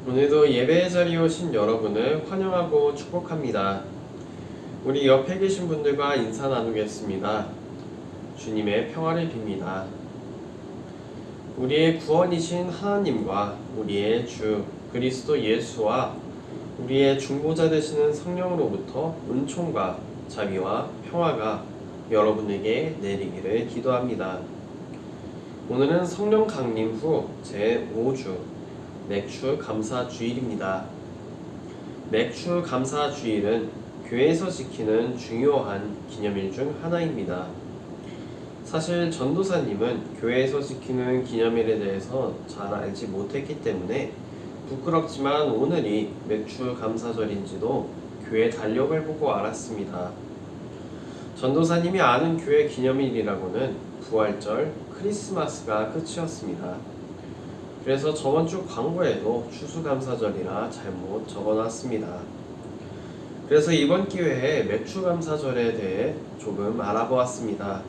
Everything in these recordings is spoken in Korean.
오늘도 예배의 자리에 오신 여러분을 환영하고 축복합니다. 우리 옆에 계신 분들과 인사 나누겠습니다. 주님의 평화를 빕니다. 우리의 구원이신 하나님과 우리의 주 그리스도 예수와 우리의 중보자 되시는 성령으로부터 은총과 자비와 평화가 여러분에게 내리기를 기도합니다. 오늘은 성령 강림 후 제5주 맥주 감사 주일입니다. 맥주 감사 주일은 교회에서 지키는 중요한 기념일 중 하나입니다. 사실 전도사님은 교회에서 지키는 기념일에 대해서 잘 알지 못했기 때문에 부끄럽지만 오늘이 맥주 감사절인지도 교회 달력을 보고 알았습니다. 전도사님이 아는 교회 기념일이라고는 부활절, 크리스마스가 끝이었습니다. 그래서 저번 주 광고에도 추수감사절이라 잘못 적어놨습니다. 그래서 이번 기회에 맥주감사절에 대해 조금 알아보았습니다.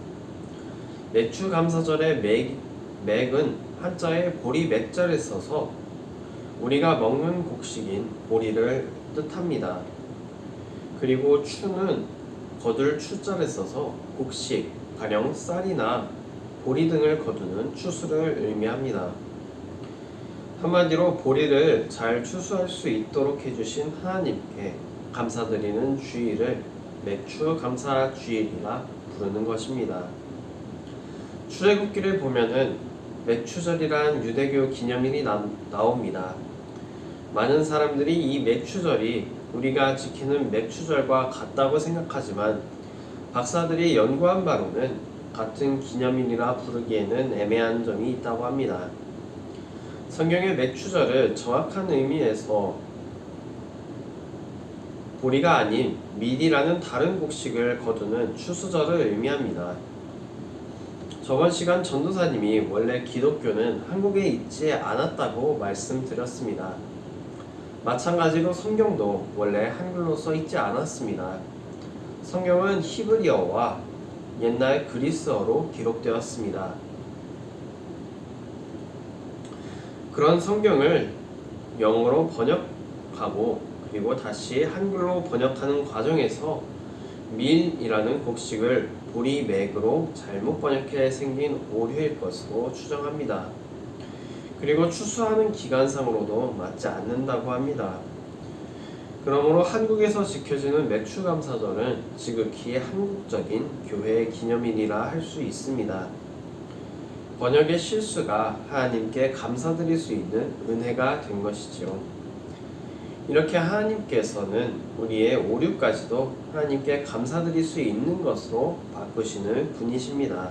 맥주감사절의 맥은 한자에 보리 맥자를 써서 우리가 먹는 곡식인 보리를 뜻합니다. 그리고 추는 거둘 추자를 써서 곡식, 가령 쌀이나 보리 등을 거두는 추수를 의미합니다. 한마디로 보리를 잘 추수할 수 있도록 해주신 하나님께 감사드리는 주일을 맥주 감사 주일이라 부르는 것입니다. 출애굽기를 보면은 맥추절이란 유대교 기념일이 나옵니다. 많은 사람들이 이 맥추절이 우리가 지키는 맥추절과 같다고 생각하지만 박사들이 연구한 바로는 같은 기념일이라 부르기에는 애매한 점이 있다고 합니다. 성경의 맥추절을 정확한 의미에서 보리가 아닌 밀이라는 다른 곡식을 거두는 추수절을 의미합니다. 저번 시간 전도사님이 원래 기독교는 한국에 있지 않았다고 말씀드렸습니다. 마찬가지로 성경도 원래 한글로 써 있지 않았습니다. 성경은 히브리어와 옛날 그리스어로 기록되었습니다. 그런 성경을 영어로 번역하고 그리고 다시 한글로 번역하는 과정에서 밀이라는 곡식을 보리맥으로 잘못 번역해 생긴 오류일 것으로 추정합니다. 그리고 추수하는 기간상으로도 맞지 않는다고 합니다. 그러므로 한국에서 지켜지는 맥추감사절은 지극히 한국적인 교회의 기념일이라 할 수 있습니다. 번역의 실수가 하나님께 감사드릴 수 있는 은혜가 된 것이지요. 이렇게 하나님께서는 우리의 오류까지도 하나님께 감사드릴 수 있는 것으로 바꾸시는 분이십니다.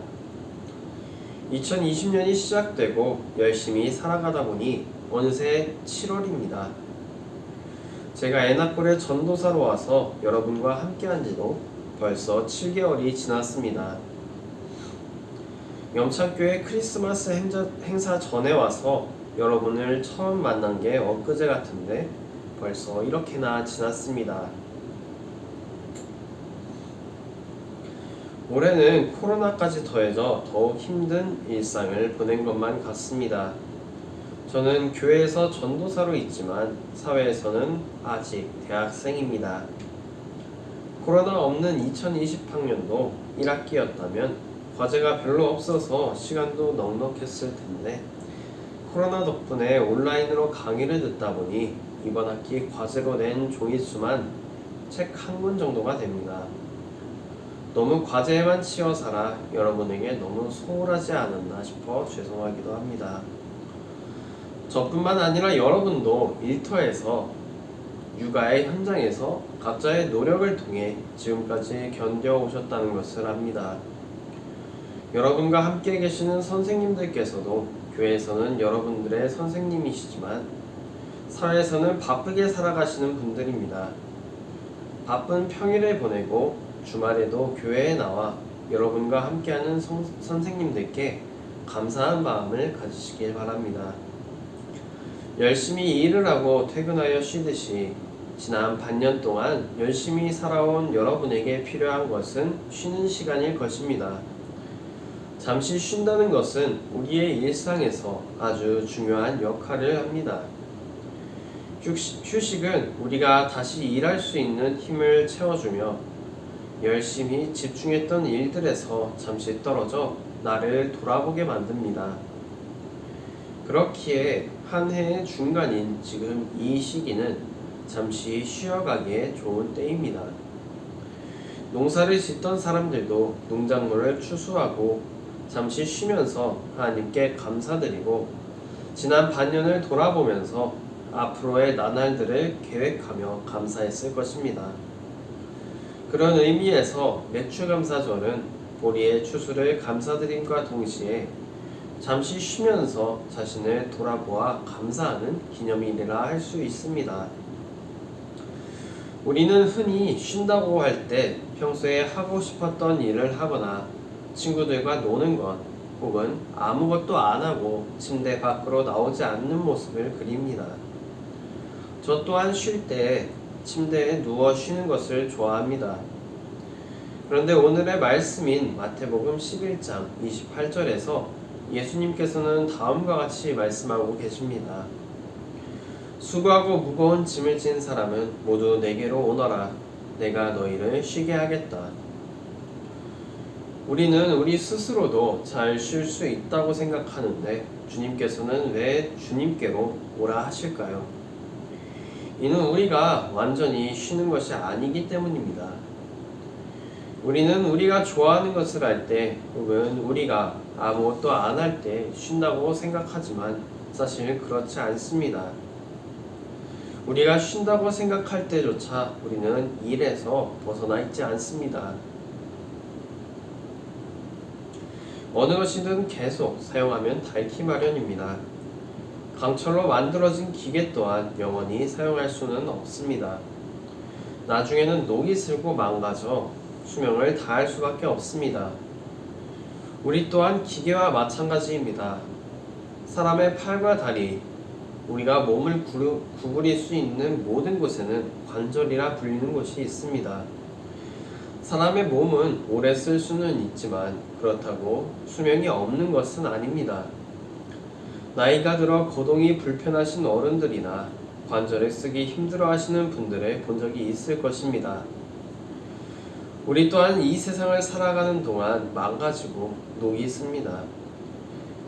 2020년이 시작되고 열심히 살아가다 보니 어느새 7월입니다. 제가 애나골에 전도사로 와서 여러분과 함께한 지도 벌써 7개월이 지났습니다. 영창교회 크리스마스 행사 전에 와서 여러분을 처음 만난 게 엊그제 같은데 벌써 이렇게나 지났습니다. 올해는 코로나까지 더해져 더욱 힘든 일상을 보낸 것만 같습니다. 저는 교회에서 전도사로 있지만 사회에서는 아직 대학생입니다. 코로나 없는 2020학년도 1학기였다면 과제가 별로 없어서 시간도 넉넉했을 텐데 코로나 덕분에 온라인으로 강의를 듣다 보니 이번 학기 과제로 낸 종이수만 책 한 권 정도가 됩니다. 너무 과제에만 치여 살아 여러분에게 너무 소홀하지 않았나 싶어 죄송하기도 합니다. 저뿐만 아니라 여러분도 일터에서 육아의 현장에서 각자의 노력을 통해 지금까지 견뎌오셨다는 것을 압니다. 여러분과 함께 계시는 선생님들께서도 교회에서는 여러분들의 선생님이시지만 사회에서는 바쁘게 살아가시는 분들입니다. 바쁜 평일을 보내고 주말에도 교회에 나와 여러분과 함께하는 선생님들께 감사한 마음을 가지시길 바랍니다. 열심히 일을 하고 퇴근하여 쉬듯이 지난 반년 동안 열심히 살아온 여러분에게 필요한 것은 쉬는 시간일 것입니다. 잠시 쉰다는 것은 우리의 일상에서 아주 중요한 역할을 합니다. 휴식은 우리가 다시 일할 수 있는 힘을 채워주며 열심히 집중했던 일들에서 잠시 떨어져 나를 돌아보게 만듭니다. 그렇기에 한 해의 중간인 지금 이 시기는 잠시 쉬어가기에 좋은 때입니다. 농사를 짓던 사람들도 농작물을 추수하고 잠시 쉬면서 하나님께 감사드리고 지난 반년을 돌아보면서 앞으로의 나날들을 계획하며 감사했을 것입니다. 그런 의미에서 매출감사절은 우리의 추수를 감사드림과 동시에 잠시 쉬면서 자신을 돌아보아 감사하는 기념일이라 할 수 있습니다. 우리는 흔히 쉰다고 할 때 평소에 하고 싶었던 일을 하거나 친구들과 노는 것 혹은 아무것도 안 하고 침대 밖으로 나오지 않는 모습을 그립니다. 저 또한 쉴 때 침대에 누워 쉬는 것을 좋아합니다. 그런데 오늘의 말씀인 마태복음 11장 28절에서 예수님께서는 다음과 같이 말씀하고 계십니다. 수고하고 무거운 짐을 진 사람은 모두 내게로 오너라. 내가 너희를 쉬게 하겠다. 우리는 우리 스스로도 잘 쉴 수 있다고 생각하는데 주님께서는 왜 주님께로 오라 하실까요? 이는 우리가 완전히 쉬는 것이 아니기 때문입니다. 우리는 우리가 좋아하는 것을 할 때 혹은 우리가 아무것도 안 할 때 쉰다고 생각하지만 사실 그렇지 않습니다. 우리가 쉰다고 생각할 때조차 우리는 일에서 벗어나 있지 않습니다. 어느 것이든 계속 사용하면 닳기 마련입니다. 강철로 만들어진 기계 또한 영원히 사용할 수는 없습니다. 나중에는 녹이 슬고 망가져 수명을 다할 수밖에 없습니다. 우리 또한 기계와 마찬가지입니다. 사람의 팔과 다리, 우리가 몸을 구부릴 수 있는 모든 곳에는 관절이라 불리는 곳이 있습니다. 사람의 몸은 오래 쓸 수는 있지만 그렇다고 수명이 없는 것은 아닙니다. 나이가 들어 거동이 불편하신 어른들이나 관절을 쓰기 힘들어하시는 분들을 본 적이 있을 것입니다. 우리 또한 이 세상을 살아가는 동안 망가지고 녹이 있습니다.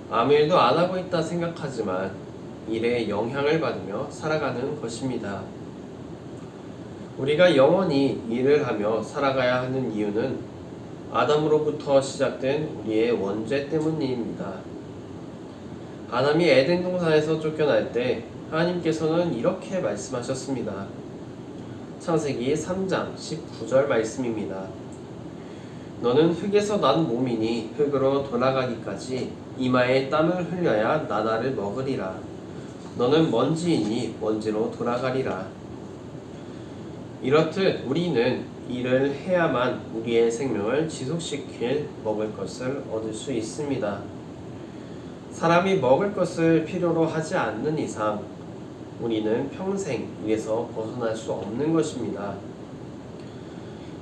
아무 일도 안 하고 있다 생각하지만 일에 영향을 받으며 살아가는 것입니다. 우리가 영원히 일을 하며 살아가야 하는 이유는 아담으로부터 시작된 우리의 원죄 때문입니다. 아담이 에덴 동산에서 쫓겨날 때 하나님께서는 이렇게 말씀하셨습니다. 창세기 3장 19절 말씀입니다. 너는 흙에서 난 몸이니 흙으로 돌아가기까지 이마에 땀을 흘려야 나날을 먹으리라. 너는 먼지이니 먼지로 돌아가리라. 이렇듯 우리는 일을 해야만 우리의 생명을 지속시킬 먹을 것을 얻을 수 있습니다. 사람이 먹을 것을 필요로 하지 않는 이상 우리는 평생 일에서 벗어날 수 없는 것입니다.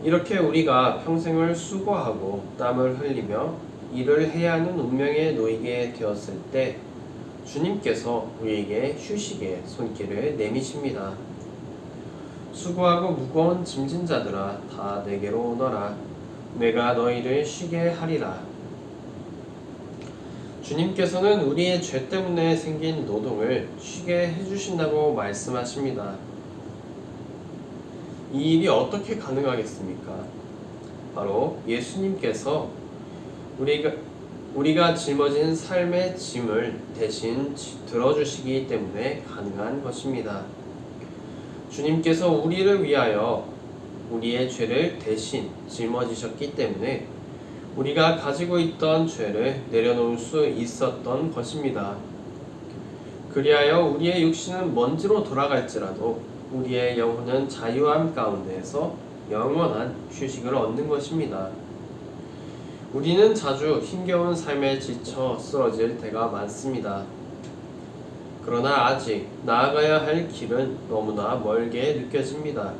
이렇게 우리가 평생을 수고하고 땀을 흘리며 일을 해야 하는 운명에 놓이게 되었을 때 주님께서 우리에게 휴식의 손길을 내미십니다. 수고하고 무거운 짐진 자들아 다 내게로 오너라. 내가 너희를 쉬게 하리라. 주님께서는 우리의 죄 때문에 생긴 노동을 쉬게 해주신다고 말씀하십니다. 이 일이 어떻게 가능하겠습니까? 바로 예수님께서 우리가 짊어진 삶의 짐을 대신 들어주시기 때문에 가능한 것입니다. 주님께서 우리를 위하여 우리의 죄를 대신 짊어지셨기 때문에 우리가 가지고 있던 죄를 내려놓을 수 있었던 것입니다. 그리하여 우리의 육신은 먼지로 돌아갈지라도 우리의 영혼은 자유함 가운데에서 영원한 휴식을 얻는 것입니다. 우리는 자주 힘겨운 삶에 지쳐 쓰러질 때가 많습니다. 그러나 아직 나아가야 할 길은 너무나 멀게 느껴집니다.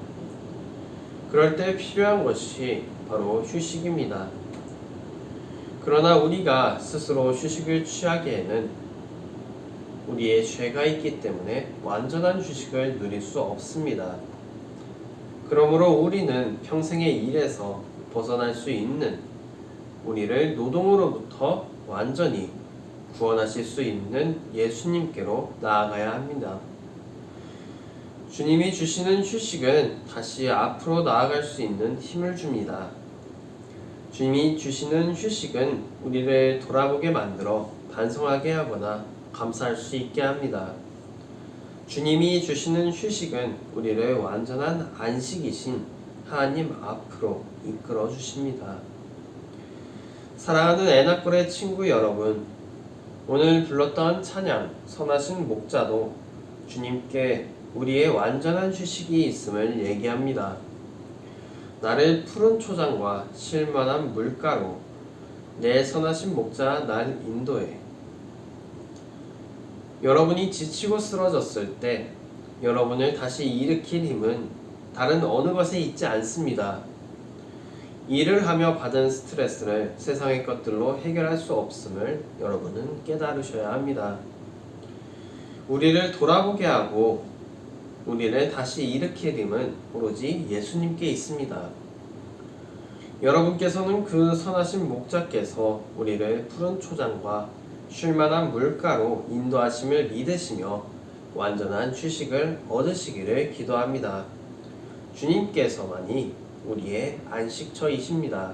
그럴 때 필요한 것이 바로 휴식입니다. 그러나 우리가 스스로 휴식을 취하기에는 우리의 죄가 있기 때문에 완전한 휴식을 누릴 수 없습니다. 그러므로 우리는 평생의 일에서 벗어날 수 있는, 우리를 노동으로부터 완전히 구원하실 수 있는 예수님께로 나아가야 합니다. 주님이 주시는 휴식은 다시 앞으로 나아갈 수 있는 힘을 줍니다. 주님이 주시는 휴식은 우리를 돌아보게 만들어 반성하게 하거나 감사할 수 있게 합니다. 주님이 주시는 휴식은 우리를 완전한 안식이신 하나님 앞으로 이끌어 주십니다. 사랑하는 애나꼴의 친구 여러분, 오늘 불렀던 찬양 선하신 목자도 주님께 우리의 완전한 휴식이 있음을 얘기합니다. 나를 푸른 초장과 쉴만한 물가로 내 선하신 목자 날 인도해. 여러분이 지치고 쓰러졌을 때 여러분을 다시 일으킬 힘은 다른 어느 것에 있지 않습니다. 일을 하며 받은 스트레스를 세상의 것들로 해결할 수 없음을 여러분은 깨달으셔야 합니다. 우리를 돌아보게 하고 우리를 다시 일으킬 힘은 오로지 예수님께 있습니다. 여러분께서는 그 선하신 목자께서 우리를 푸른 초장과 쉴만한 물가로 인도하심을 믿으시며 완전한 휴식을 얻으시기를 기도합니다. 주님께서만이 우리의 안식처이십니다.